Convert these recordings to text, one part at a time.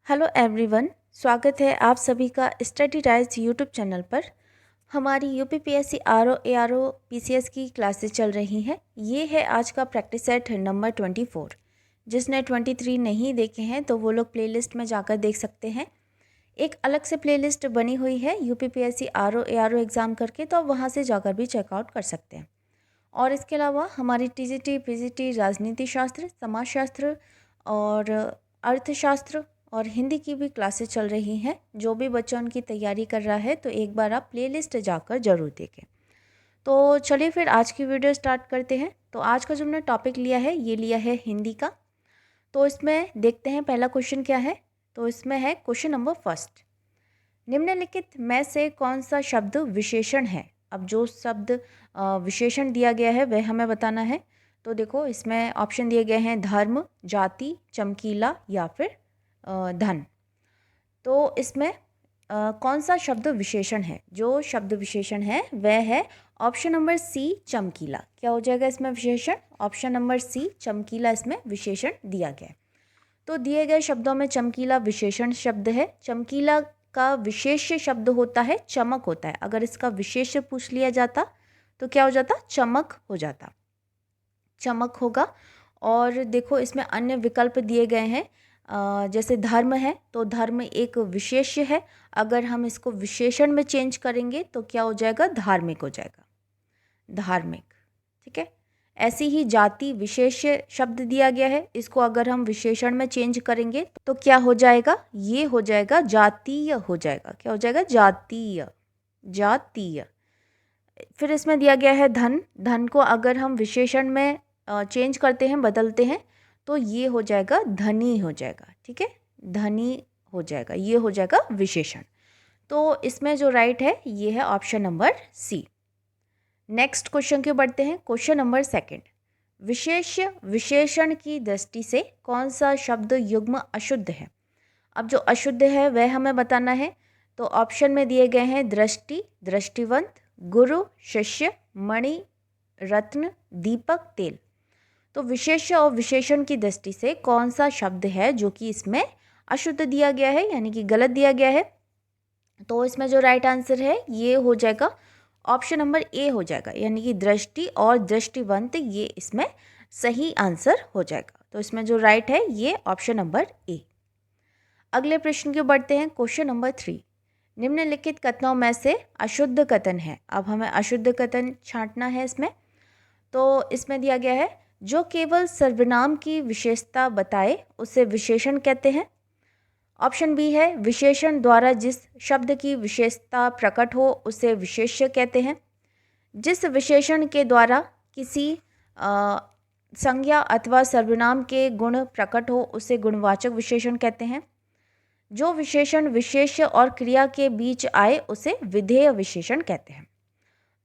Hello everyone, स्वागत है आप सभी का स्टडी राइज यूट्यूब चैनल पर। हमारी यूपीपीएससी आरओ एआरओ पीसीएस की क्लासेस चल रही हैं। ये है आज का प्रैक्टिस सेट नंबर 24। जिसने 23 नहीं देखे हैं तो वो लोग प्लेलिस्ट में जाकर देख सकते हैं। एक अलग से प्लेलिस्ट बनी हुई है यूपीपीएससी आरओ एआरओ एग्ज़ाम करके, तो आप वहाँ से जाकर भी चेकआउट कर सकते हैं। और इसके अलावा हमारी टीजीटी, पीजीटी, राजनीति शास्त्र, समाजशास्त्र और अर्थशास्त्र और हिंदी की भी क्लासेस चल रही हैं। जो भी बच्चा उनकी तैयारी कर रहा है तो एक बार आप प्लेलिस्ट जाकर ज़रूर देखें। तो चलिए फिर आज की वीडियो स्टार्ट करते हैं। तो आज का जो हमने टॉपिक लिया है ये लिया है हिंदी का। तो इसमें देखते हैं पहला क्वेश्चन क्या है। तो इसमें है क्वेश्चन नंबर फर्स्ट, निम्नलिखित में से कौन सा शब्द विशेषण है। अब जो शब्द विशेषण दिया गया है वह हमें बताना है। तो देखो इसमें ऑप्शन दिए गए हैं धर्म, जाति, चमकीला या फिर धन। तो इसमें कौन सा शब्द विशेषण है। जो शब्द विशेषण है वह है ऑप्शन नंबर सी, चमकीला। क्या हो जाएगा इसमें विशेषण? ऑप्शन नंबर सी, चमकीला इसमें विशेषण दिया गया है। तो दिए गए शब्दों में चमकीला विशेषण शब्द है। चमकीला का विशेष शब्द होता है चमक होता है। अगर इसका विशेष पूछ लिया जाता तो क्या हो जाता? चमक हो जाता, चमक होगा। और देखो इसमें अन्य विकल्प दिए गए हैं। जैसे धर्म है तो धर्म एक विशेष्य है। अगर हम इसको विशेषण में चेंज करेंगे तो क्या हो जाएगा? धार्मिक हो जाएगा, धार्मिक। ठीक है। ऐसी ही जाति विशेष शब्द दिया गया है। इसको अगर हम विशेषण में चेंज करेंगे तो क्या हो जाएगा? ये हो जाएगा जातीय हो जाएगा। क्या हो जाएगा? जातीय, जातीय। फिर इसमें दिया गया है धन। धन को अगर हम विशेषण में चेंज करते हैं, बदलते हैं, तो ये हो जाएगा धनी हो जाएगा। ठीक है, धनी हो जाएगा, ये हो जाएगा विशेषण। तो इसमें जो राइट है ये है option number C. Next question के बढ़ते हैं। क्वेश्चन नंबर सेकंड, विशेष विशेषण की दृष्टि से कौन सा शब्द युग्म अशुद्ध है। अब जो अशुद्ध है वह हमें बताना है। तो ऑप्शन में दिए गए हैं दृष्टि, दृष्टिवंत, गुरु, शिष्य, मणि, रत्न, दीपक, तेल। तो विशेष और विशेषण की दृष्टि से कौन सा शब्द है जो कि इसमें अशुद्ध दिया गया है, यानी कि गलत दिया गया है। तो इसमें जो राइट आंसर है ये हो जाएगा ऑप्शन नंबर ए हो जाएगा, यानी कि दृष्टि और दृष्टिवंत, ये इसमें सही आंसर हो जाएगा। तो इसमें जो राइट है ये ऑप्शन नंबर ए। अगले प्रश्न की बढ़ते हैं। क्वेश्चन नंबर 3, निम्नलिखित कथनों में से अशुद्ध कथन है। अब हमें अशुद्ध कथन छांटना है इसमें। तो इसमें दिया गया है जो केवल सर्वनाम की विशेषता बताए उसे विशेषण कहते हैं। ऑप्शन बी है विशेषण द्वारा जिस शब्द की विशेषता प्रकट हो उसे विशेष्य कहते हैं। जिस विशेषण के द्वारा किसी संज्ञा अथवा सर्वनाम के गुण प्रकट हो उसे गुणवाचक विशेषण कहते हैं। जो विशेषण विशेष्य और क्रिया के बीच आए उसे विधेय विशेषण कहते हैं।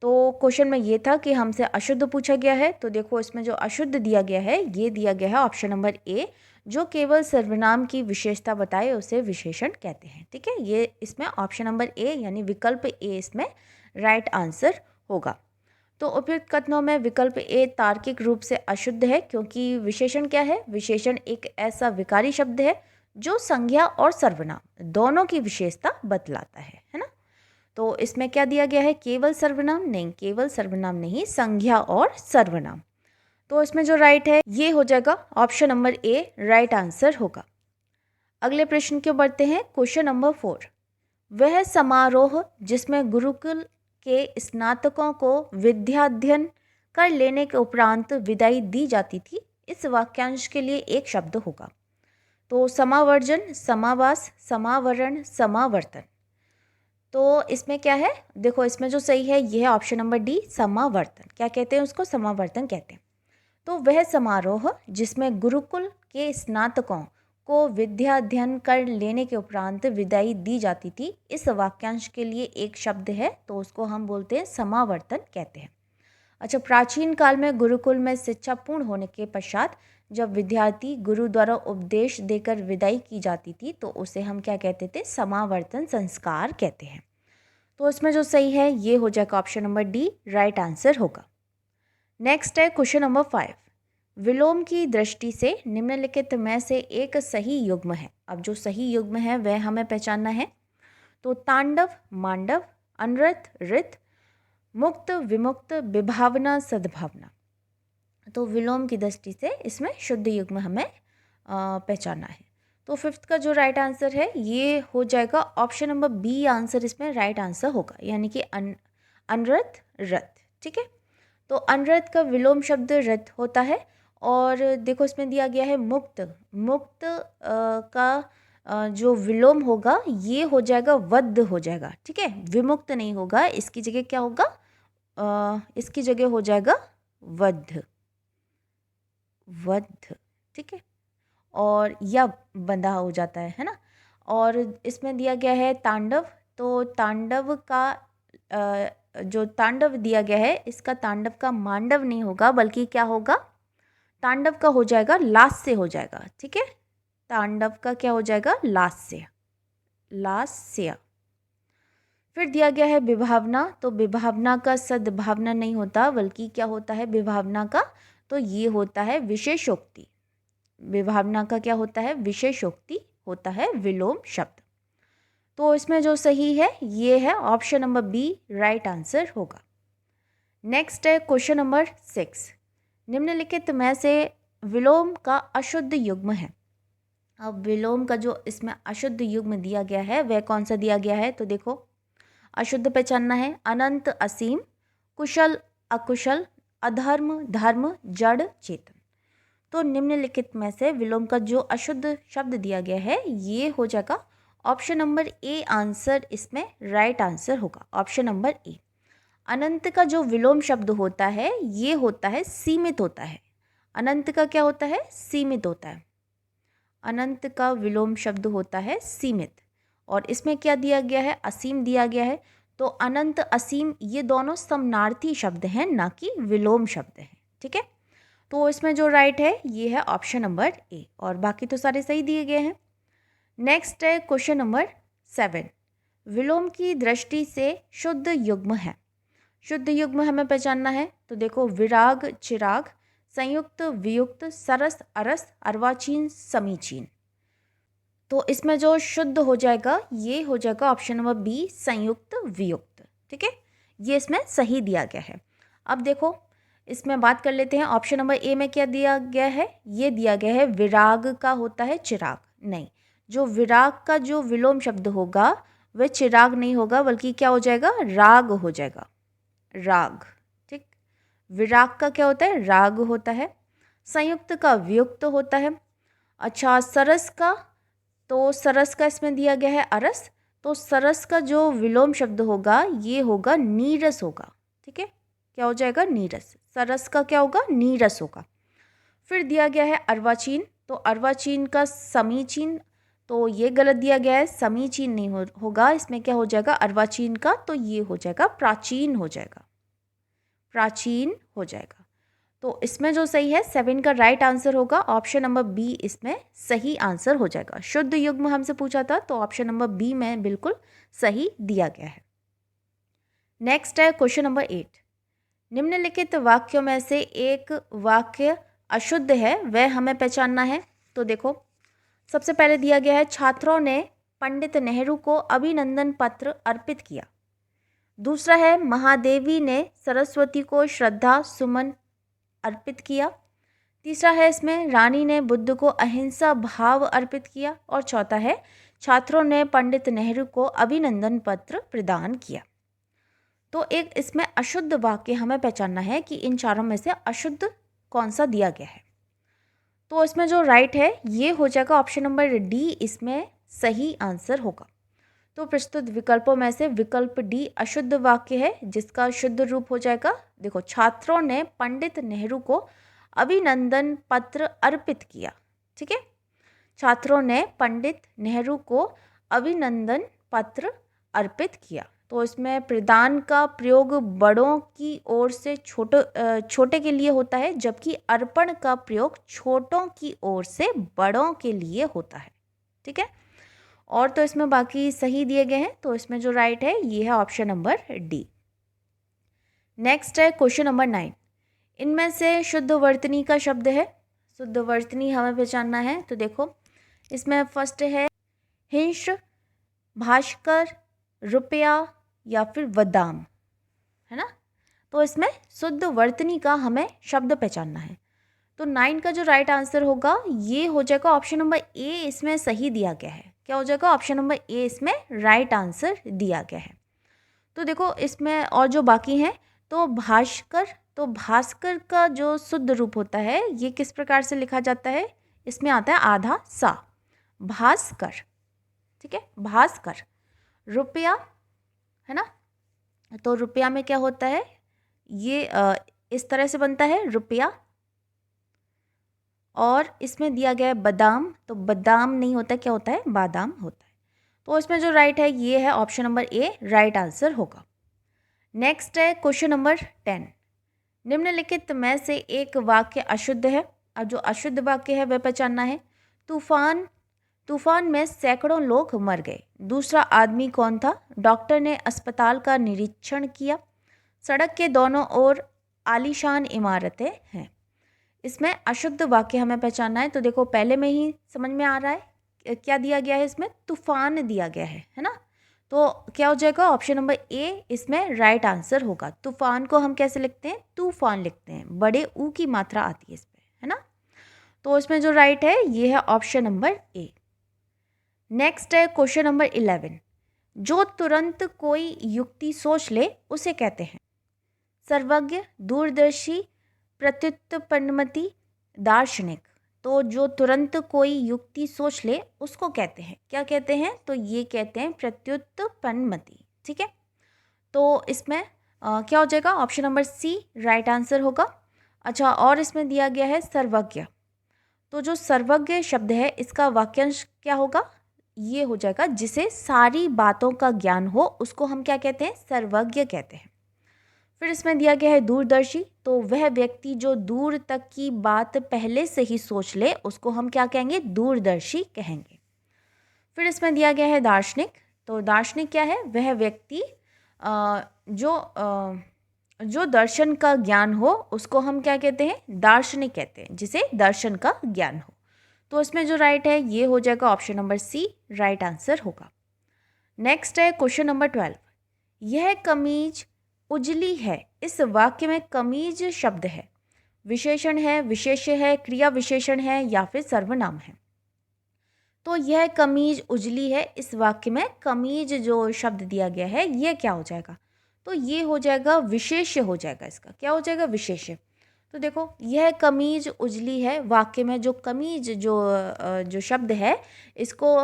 तो क्वेश्चन में ये था कि हमसे अशुद्ध पूछा गया है। तो देखो इसमें जो अशुद्ध दिया गया है ये दिया गया है ऑप्शन नंबर ए, जो केवल सर्वनाम की विशेषता बताए उसे विशेषण कहते हैं। ठीक है, ये इसमें ऑप्शन नंबर ए यानी विकल्प ए इसमें राइट आंसर होगा। तो उपयुक्त कथनों में विकल्प ए तार्किक रूप से अशुद्ध है, क्योंकि विशेषण क्या है? विशेषण एक ऐसा विकारी शब्द है जो संज्ञा और सर्वनाम दोनों की विशेषता बतलाता है ना। तो इसमें क्या दिया गया है? केवल सर्वनाम नहीं, केवल सर्वनाम नहीं, संज्ञा और सर्वनाम। तो इसमें जो राइट है ये हो जाएगा option number A right answer होगा। अगले प्रश्न की ओर बढ़ते हैं। क्वेश्चन नंबर 4, वह समारोह जिसमें गुरुकुल के स्नातकों को विद्याध्ययन कर लेने के उपरांत विदाई दी जाती थी, इस वाक्यांश के लिए एक शब्द होगा। तो समावर्जन, समावास, समावरण, समावर्तन। तो इसमें क्या है? देखो इसमें जो सही है ये है ऑप्शन नंबर डी, समावर्तन। क्या कहते हैं उसको? समावर्तन कहते हैं। तो वह समारोह जिसमें गुरुकुल के स्नातकों को विद्याध्ययन कर लेने के उपरांत विदाई दी जाती थी, इस वाक्यांश के लिए एक शब्द है, तो उसको हम बोलते हैं समावर्तन कहते हैं। अच्छा, प्राचीन काल में गुरुकुल में शिक्षा पूर्ण होने के पश्चात जब विद्यार्थी गुरु द्वारा उपदेश देकर विदाई की जाती थी तो उसे हम क्या कहते थे? समावर्तन संस्कार कहते हैं। तो इसमें जो सही है ये हो जाएगा option number D right answer होगा। नेक्स्ट है क्वेश्चन नंबर 5, विलोम की दृष्टि से निम्नलिखित में से एक सही युग्म है। अब जो सही युग्म है वह हमें पहचानना है। तो तांडव, मांडव, अनृत, ऋत, मुक्त, विमुक्त, विभावना, सद्भावना। तो विलोम की दृष्टि से इसमें शुद्ध युग्म हमें पहचानना है। तो फिफ्थ का जो राइट आंसर है ये हो जाएगा ऑप्शन नंबर बी आंसर इसमें राइट आंसर होगा, यानी कि अनृत, रथ। ठीक है, तो अनृत का विलोम शब्द रथ होता है। और देखो इसमें दिया गया है मुक्त। मुक्त का जो विलोम होगा ये हो जाएगा वध हो जाएगा। ठीक है, विमुक्त नहीं होगा, इसकी जगह क्या होगा, इसकी जगह हो जाएगा वध, वध। ठीक है, और या बंधा हो जाता है ना। और इसमें दिया गया है तांडव। तो तांडव का जो तांडव दिया गया है इसका तांडव का मांडव नहीं होगा, बल्कि क्या होगा, तांडव का हो जाएगा लास्य हो जाएगा। ठीक है, तांडव का क्या हो जाएगा, लास्य, लास्य। फिर दिया गया है विभावना। तो विभावना का सद्भावना नहीं होता, बल्कि क्या होता है विभावना का, तो ये होता है विशेषोक्ति। विभावना का क्या होता है, विशेषोक्ति होता है विलोम शब्द। तो इसमें जो सही है ये है option number B right answer होगा। नेक्स्ट है क्वेश्चन नंबर 6। निम्नलिखित में से विलोम का अशुद्ध युग्म है। अब विलोम का जो इसमें अशुद्ध युग्म दिया गया है वह कौन सा दिया गया है, तो देखो अशुद्ध पहचानना है। अनंत, असीम, कुशल, अकुशल, अधर्म, धर्म, जड़, चेतन। तो निम्नलिखित में से विलोम का जो अशुद्ध शब्द दिया गया है ये हो जाएगा ऑप्शन नंबर ए आंसर इसमें राइट आंसर होगा, ऑप्शन नंबर ए। अनंत का जो विलोम शब्द होता है ये होता है सीमित होता है। अनंत का क्या होता है, सीमित होता है। अनंत का विलोम शब्द होता है सीमित। और इसमें क्या दिया गया है, असीम दिया गया है। तो अनंत, असीम ये दोनों समानार्थी शब्द हैं, ना कि विलोम शब्द हैं। ठीक है, तो इसमें जो राइट है ये है ऑप्शन नंबर ए, और बाकी तो सारे सही दिए गए हैं। नेक्स्ट है क्वेश्चन नंबर 7। विलोम की दृष्टि से शुद्ध युग्म है। शुद्ध युग्म हमें पहचानना है। तो देखो विराग, चिराग, संयुक्त, वियुक्त, सरस, अरस, अर्वाचीन, समीचीन। तो इसमें जो शुद्ध हो जाएगा ये हो जाएगा ऑप्शन नंबर बी संयुक्त, वियुक्त। ठीक है, ये इसमें सही दिया गया है। अब देखो इसमें बात कर लेते हैं ऑप्शन नंबर ए में क्या दिया गया है, ये दिया गया है विराग का होता है चिराग। नहीं, जो विराग का जो विलोम शब्द होगा वह चिराग नहीं होगा, बल्कि क्या हो जाएगा, राग हो जाएगा, राग। ठीक, विराग का क्या होता है, राग होता है। संयुक्त का वियुक्त होता है। अच्छा, सरस का, तो सरस का इसमें दिया गया है अरस। तो सरस का जो विलोम शब्द होगा ये होगा नीरस होगा। ठीक है, क्या हो जाएगा, नीरस। सरस का क्या होगा, नीरस होगा। फिर दिया गया है अर्वाचीन। तो अर्वाचीन का समीचीन, तो ये गलत दिया गया है, समीचीन नहीं होगा। इसमें क्या हो जाएगा अर्वाचीन का, तो ये हो जाएगा प्राचीन हो जाएगा, प्राचीन हो जाएगा। तो इसमें जो सही है 7 का राइट आंसर होगा, ऑप्शन नंबर बी इसमें सही आंसर हो जाएगा। शुद्ध युग्म हमसे पूछा था तो ऑप्शन नंबर बी में बिल्कुल सही दिया गया है। नेक्स्ट है क्वेश्चन नंबर 8। निम्नलिखित वाक्यों में से एक वाक्य अशुद्ध है, वह हमें पहचानना है। तो देखो सबसे पहले दिया गया है छात्रों ने पंडित नेहरू को अभिनंदन पत्र अर्पित किया। दूसरा है महादेवी ने सरस्वती को श्रद्धा सुमन अर्पित किया। तीसरा है इसमें रानी ने बुद्ध को अहिंसा भाव अर्पित किया। और चौथा है छात्रों ने पंडित नेहरू को अभिनंदन पत्र प्रदान किया। तो एक इसमें अशुद्ध वाक्य हमें पहचानना है कि इन चारों में से अशुद्ध कौन सा दिया गया है। तो इसमें जो राइट है ये हो जाएगा ऑप्शन नंबर डी इसमें सही आंसर होगा। तो प्रस्तुत विकल्पों में से विकल्प डी अशुद्ध वाक्य है, जिसका शुद्ध रूप हो जाएगा, देखो छात्रों ने पंडित नेहरू को अभिनंदन पत्र अर्पित किया। ठीक है, छात्रों ने पंडित नेहरू को अभिनंदन पत्र अर्पित किया। तो इसमें प्रदान का प्रयोग बड़ों की ओर से छोटे के लिए होता है, जबकि अर्पण का प्रयोग छोटों की ओर से बड़ों के लिए होता है। ठीक है, और तो इसमें बाकी सही दिए गए हैं। तो इसमें जो राइट है ये है ऑप्शन नंबर डी। नेक्स्ट है क्वेश्चन नंबर 9। इनमें से शुद्ध वर्तनी का शब्द है, शुद्ध वर्तनी हमें पहचानना है। तो देखो इसमें फर्स्ट है हिंस, भास्कर, रुपया या फिर वदाम, है ना। तो इसमें शुद्ध वर्तनी का हमें शब्द पहचानना है। तो 9 का जो राइट आंसर होगा ये हो जाएगा ऑप्शन नंबर ए, इसमें सही दिया गया है। क्या हो जाएगा? ऑप्शन नंबर ए इसमें राइट आंसर दिया गया है। तो देखो इसमें और जो बाकी हैं, तो भास्कर, तो भास्कर का जो शुद्ध रूप होता है ये किस प्रकार से लिखा जाता है? इसमें आता है आधा सा, भास्कर, ठीक है, भास्कर। रुपया, है ना, तो रुपया में क्या होता है? ये इस तरह से बनता है रुपया, और इसमें दिया गया है बादाम, तो बादाम नहीं होता, क्या होता है? बादाम होता है। तो इसमें जो राइट है ये है option number A, right answer होगा। नेक्स्ट है क्वेश्चन नंबर 10। निम्नलिखित में से एक वाक्य अशुद्ध है। अब जो अशुद्ध वाक्य है वह पहचानना है। तूफान में सैकड़ों लोग मर गए। दूसरा आदमी कौन था? डॉक्टर ने अस्पताल का निरीक्षण किया। सड़क के दोनों ओर आलीशान इमारतें हैं। इसमें अशुद्ध वाक्य हमें पहचानना है। तो देखो पहले में ही समझ में आ रहा है क्या दिया गया है, इसमें तूफान दिया गया है ना। तो क्या हो जाएगा? ऑप्शन नंबर ए इसमें राइट आंसर होगा। तूफान को हम कैसे लिखते हैं? तूफान लिखते हैं, बड़े ऊ की मात्रा आती है इसमें, है ना। तो इसमें जो राइट है ये है ऑप्शन नंबर ए। नेक्स्ट है क्वेश्चन नंबर 11। जो तुरंत कोई युक्ति सोच ले उसे कहते हैं सर्वज्ञ, दूरदर्शी, प्रत्युत्पन्नमति, दार्शनिक। तो जो तुरंत कोई युक्ति सोच ले उसको कहते हैं, क्या कहते हैं? तो ये कहते हैं प्रत्युत्पन्नमति, ठीक है। तो इसमें क्या हो जाएगा? Option number C right answer होगा। अच्छा, और इसमें दिया गया है सर्वज्ञ। तो जो सर्वज्ञ शब्द है इसका वाक्यांश क्या होगा? ये हो जाएगा जिसे सारी बातों का ज्ञान हो उसको हम क्या कहते हैं? सर्वज्ञ कहते हैं। फिर इसमें दिया गया है दूरदर्शी। तो वह व्यक्ति जो दूर तक की बात पहले से ही सोच ले उसको हम क्या कहेंगे? दूरदर्शी कहेंगे। फिर इसमें दिया गया है दार्शनिक। तो दार्शनिक क्या है? वह व्यक्ति जो दर्शन का ज्ञान हो उसको हम क्या कहते हैं? दार्शनिक कहते हैं, जिसे दर्शन का ज्ञान हो। तो इसमें जो राइट है ये हो जाएगा option number C, right answer होगा। नेक्स्ट है क्वेश्चन नंबर 12। यह कमीज उजली है। इस वाक्य में कमीज शब्द है, विशेषण है, विशेष्य है, क्रिया विशेषण है या फिर सर्वनाम है। तो यह कमीज उजली है, इस वाक्य में कमीज जो शब्द दिया गया है ये क्या हो जाएगा? तो ये हो जाएगा विशेष्य हो जाएगा। इसका क्या हो जाएगा? विशेष्य। तो देखो यह कमीज उजली है, वाक्य में जो कमीज जो शब्द है इसको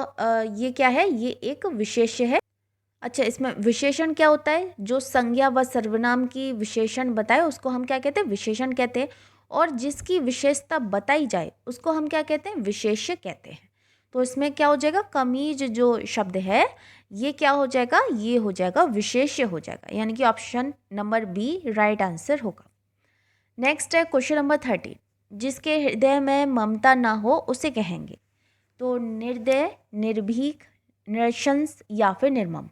ये क्या है? ये एक विशेष्य है। अच्छा, इसमें विशेषण क्या होता है? जो संज्ञा व सर्वनाम की विशेषण बताए उसको हम क्या कहते हैं? विशेषण कहते हैं। और जिसकी विशेषता बताई जाए उसको हम क्या कहते हैं? विशेष्य कहते हैं। तो इसमें क्या हो जाएगा? कमीज जो शब्द है ये क्या हो जाएगा? ये हो जाएगा विशेष्य हो जाएगा, यानी कि option number B right answer होगा। नेक्स्ट है क्वेश्चन नंबर 13। जिसके हृदय में ममता ना हो उसे कहेंगे तो निर्दय, निर्भीक, निरशंस या फिर निर्मम।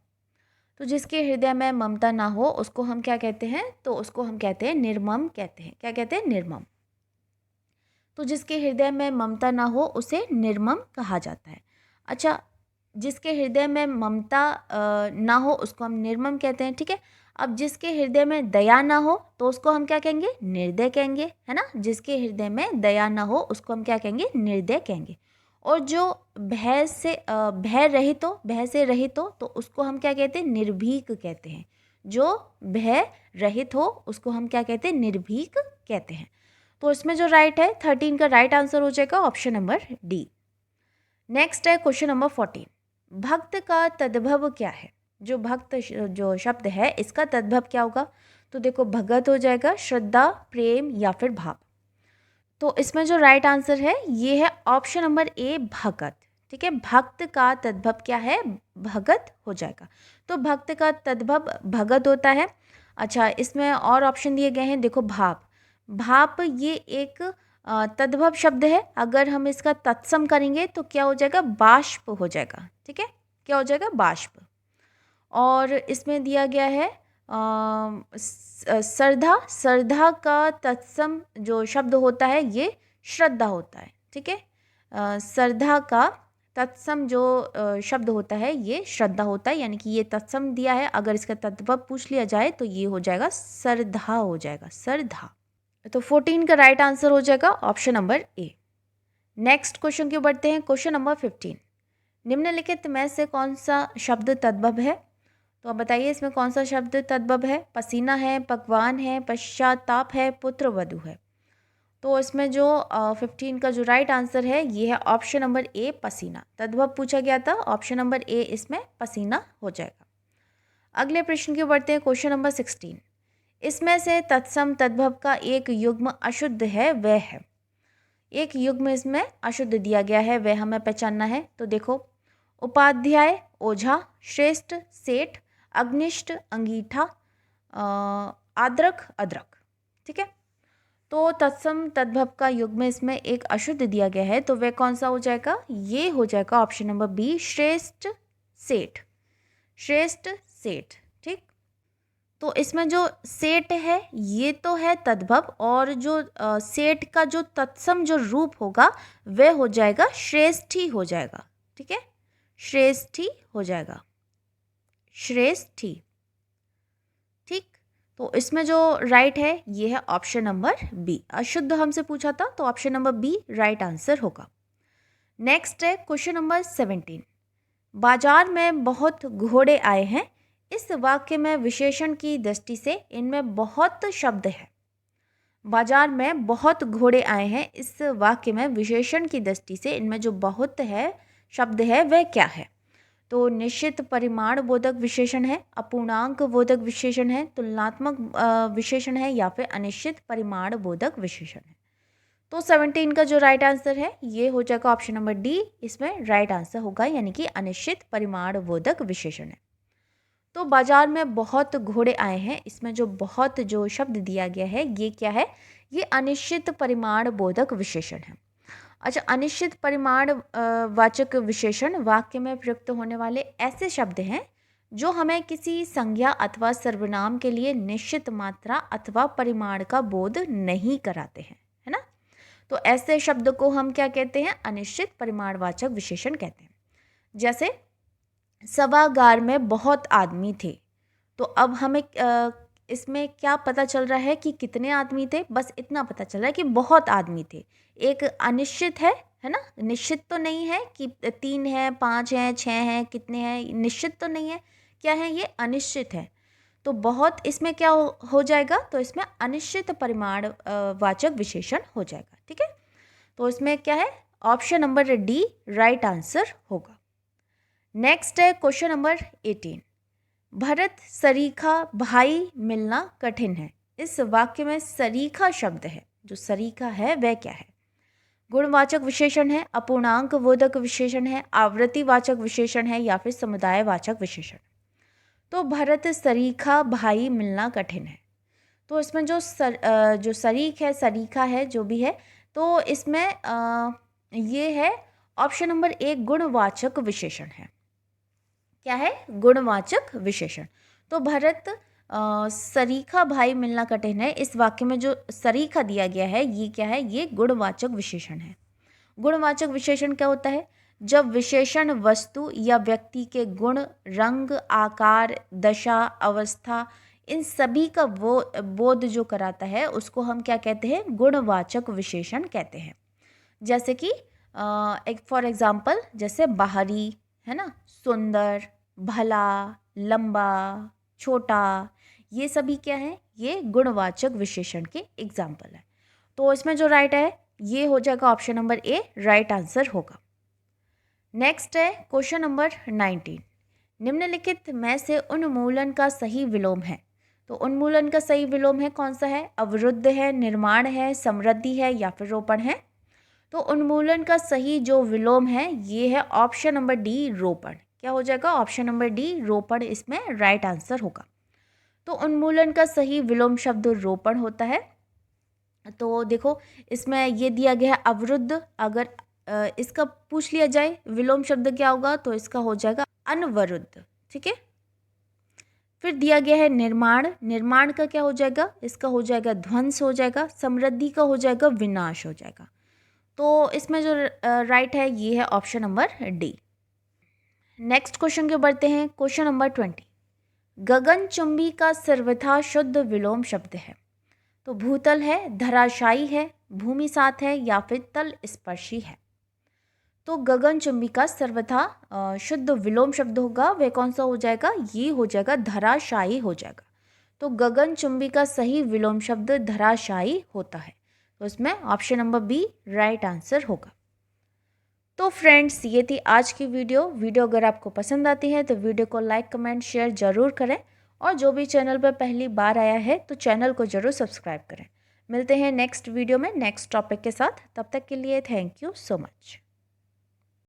तो जिसके हृदय में ममता ना हो उसको हम क्या कहते हैं? तो उसको हम कहते हैं निर्मम कहते हैं। क्या कहते हैं? निर्मम। तो जिसके हृदय में ममता ना हो उसे निर्मम कहा जाता है। अच्छा, जिसके हृदय में ममता ना हो उसको हम निर्मम कहते हैं, ठीक है। अब जिसके हृदय में दया ना हो तो उसको हम क्या कहेंगे? निर्दय कहेंगे, है ना। जिसके हृदय में दया ना हो उसको हम क्या कहेंगे? निर्दय कहेंगे। और जो भय से रहित हो तो उसको हम क्या कहते हैं? निर्भीक कहते हैं। जो भय रहित हो उसको हम क्या कहते हैं? निर्भीक कहते हैं। तो इसमें जो राइट है 13 का राइट आंसर हो जाएगा ऑप्शन नंबर डी। नेक्स्ट है क्वेश्चन नंबर 14। भक्त का तद्भव क्या है? जो भक्त जो शब्द है इसका तद्भव क्या होगा? तो देखो भगत हो जाएगा, श्रद्धा, प्रेम या फिर भाव। तो इसमें जो राइट आंसर है ये है ऑप्शन नंबर ए, भगत, ठीक है। भक्त का तद्भव क्या है? भगत हो जाएगा। तो भक्त का तद्भव भगत होता है। अच्छा, इसमें और ऑप्शन दिए गए हैं, देखो भाप ये एक तद्भव शब्द है। अगर हम इसका तत्सम करेंगे तो क्या हो जाएगा? बाष्प हो जाएगा, ठीक है। क्या हो जाएगा? बाष्प। और इसमें दिया गया है श्रद्धा, श्रद्धा का तत्सम जो शब्द होता है ये श्रद्धा होता है, ठीक है। श्रद्धा का तत्सम जो शब्द होता है ये श्रद्धा होता है, यानी कि ये तत्सम दिया है, अगर इसका तद्भव पूछ लिया जाए तो ये हो जाएगा श्रद्धा, हो जाएगा श्रद्धा। तो 14 का राइट आंसर हो जाएगा option number A. Next question की बढ़ते हैं। क्वेश्चन नंबर 15, निम्नलिखित में से कौन सा शब्द तद्भव है? तो अब बताइए इसमें कौन सा शब्द तद्भव है? पसीना है, पकवान है, पश्चाताप है, पुत्र वधू है। तो इसमें जो 15 का जो राइट आंसर है ये है ऑप्शन नंबर ए, पसीना। तद्भव पूछा गया था, ऑप्शन नंबर ए इसमें पसीना हो जाएगा। अगले प्रश्न की बढ़ते हैं। क्वेश्चन नंबर 16, इसमें से तत्सम तद्भव का एक युग्म अशुद्ध है, वह है। एक युग्म इसमें अशुद्ध दिया गया है, वह हमें पहचानना है। तो देखो, उपाध्याय, ओझा, श्रेष्ठ, सेठ, अग्निष्ठ, अंगीठा, आद्रक, अदरक, ठीक है। तो तत्सम तद्भव का युग्म इसमें एक अशुद्ध दिया गया है, तो वह कौन सा हो जाएगा? ये हो जाएगा ऑप्शन नंबर बी, श्रेष्ठ सेठ, श्रेष्ठ सेठ, ठीक। तो इसमें जो सेठ है ये तो है तद्भव, और जो सेठ का जो तत्सम जो रूप होगा वह हो जाएगा श्रेष्ठी, हो जाएगा, ठीक है, श्रेष्ठी हो जाएगा, श्रेष्ठी, ठीक। तो इसमें जो राइट है ये है ऑप्शन नंबर बी। अशुद्ध हमसे पूछा था तो option number B right answer होगा। नेक्स्ट है क्वेश्चन नंबर 17, बाजार में बहुत घोड़े आए हैं, इस वाक्य में विशेषण की दृष्टि से इनमें बहुत शब्द है। बाजार में बहुत घोड़े आए हैं, इस वाक्य में विशेषण की दृष्टि से इनमें जो बहुत है शब्द है वह क्या है? तो निश्चित परिमाण बोधक विशेषण है, अपूर्णांक बोधक विशेषण है, तुलनात्मक विशेषण है, या फिर अनिश्चित परिमाण बोधक विशेषण है। तो 17 का जो राइट आंसर है ये हो जाएगा ऑप्शन नंबर डी, इसमें राइट आंसर होगा, यानी कि अनिश्चित परिमाण बोधक विशेषण है। तो बाजार में बहुत घोड़े आए हैं, इसमें जो बहुत जो शब्द दिया गया है ये क्या है? ये अनिश्चित परिमाण बोधक विशेषण है। अच्छा, अनिश्चित परिमाण वाचक विशेषण वाक्य में प्रयुक्त होने वाले ऐसे शब्द हैं जो हमें किसी संज्ञा अथवा सर्वनाम के लिए निश्चित मात्रा अथवा परिमाण का बोध नहीं कराते हैं, है ना। तो ऐसे शब्द को हम क्या कहते हैं? अनिश्चित परिमाणवाचक विशेषण कहते हैं। जैसे सभागार में बहुत आदमी थे, तो अब हमें इसमें क्या पता चल रहा है कि कितने आदमी थे? बस इतना पता चल रहा है कि बहुत आदमी थे। एक अनिश्चित है ना, निश्चित तो नहीं है कि 3 है, 5 है, 6 हैं, कितने हैं, निश्चित तो नहीं है। क्या है? ये अनिश्चित है। तो बहुत इसमें क्या हो जाएगा? तो इसमें अनिश्चित परिमाण वाचक विशेषण हो जाएगा, ठीक है। तो इसमें क्या है? Option number D right answer होगा। नेक्स्ट है क्वेश्चन नंबर 18, भरत सरीखा भाई मिलना कठिन है, इस वाक्य में सरीखा शब्द है, जो सरीखा है वह क्या है? गुणवाचक विशेषण है, अपूर्णांक बोधक विशेषण है, आवृत्तिवाचक विशेषण है, या फिर समुदायवाचक विशेषण। तो भरत सरीखा भाई मिलना कठिन है, तो इसमें जो सरीख है, सरीखा है, जो भी है, तो इसमें ये है ऑप्शन नंबर ए, गुणवाचक विशेषण है। क्या है? गुणवाचक विशेषण। तो भरत सरीखा भाई मिलना कठिन है, इस वाक्य में जो सरीखा दिया गया है ये क्या है? ये गुणवाचक विशेषण है। गुणवाचक विशेषण क्या होता है? जब विशेषण वस्तु या व्यक्ति के गुण, रंग, आकार, दशा, अवस्था, इन सभी का बोध जो कराता है उसको हम क्या कहते हैं? गुणवाचक विशेषण कहते हैं। जैसे कि एक फॉर एग्जाम्पल, जैसे बाहरी, है ना, सुंदर, भला, लंबा, छोटा, ये सभी क्या है? ये गुणवाचक विशेषण के एग्जाम्पल है। तो इसमें जो राइट है ये हो जाएगा option number A, right answer होगा। नेक्स्ट है क्वेश्चन नंबर 19, निम्नलिखित में से उन्मूलन का सही विलोम है। तो उन्मूलन का सही विलोम है कौन सा है? अवरुद्ध है, निर्माण है, समृद्धि है, या फिर रोपण है। तो उन्मूलन का सही जो विलोम है ये है ऑप्शन नंबर डी, रोपण। क्या हो जाएगा? ऑप्शन नंबर डी, रोपण, इसमें राइट आंसर होगा। तो उन्मूलन का सही विलोम शब्द रोपण होता है। तो देखो इसमें ये दिया गया है अवरुद्ध, अगर इसका पूछ लिया जाए विलोम शब्द क्या होगा तो इसका हो जाएगा अनवरुद्ध, ठीक है। फिर दिया गया है निर्माण, निर्माण का क्या हो जाएगा, इसका हो जाएगा ध्वंस हो जाएगा, समृद्धि का हो जाएगा विनाश हो जाएगा। तो इसमें जो राइट है ये है option number D. Next question के बढ़ते हैं। क्वेश्चन नंबर 20, गगनचुंबी का सर्वथा शुद्ध विलोम शब्द है। तो भूतल है, धराशायी है, भूमि सात है या फिर तल स्पर्शी है। तो गगनचुंबी का सर्वथा शुद्ध विलोम शब्द होगा, वह कौन सा हो जाएगा, ये हो जाएगा धराशायी हो जाएगा। तो गगनचुंबी का सही विलोम शब्द धराशायी होता है। तो इसमें option number B right answer होगा। तो फ्रेंड्स, ये थी आज की वीडियो अगर आपको पसंद आती है तो वीडियो को लाइक कमेंट शेयर ज़रूर करें, और जो भी चैनल पर पहली बार आया है तो चैनल को ज़रूर सब्सक्राइब करें। मिलते हैं नेक्स्ट वीडियो में नेक्स्ट टॉपिक के साथ। तब तक के लिए थैंक यू सो मच।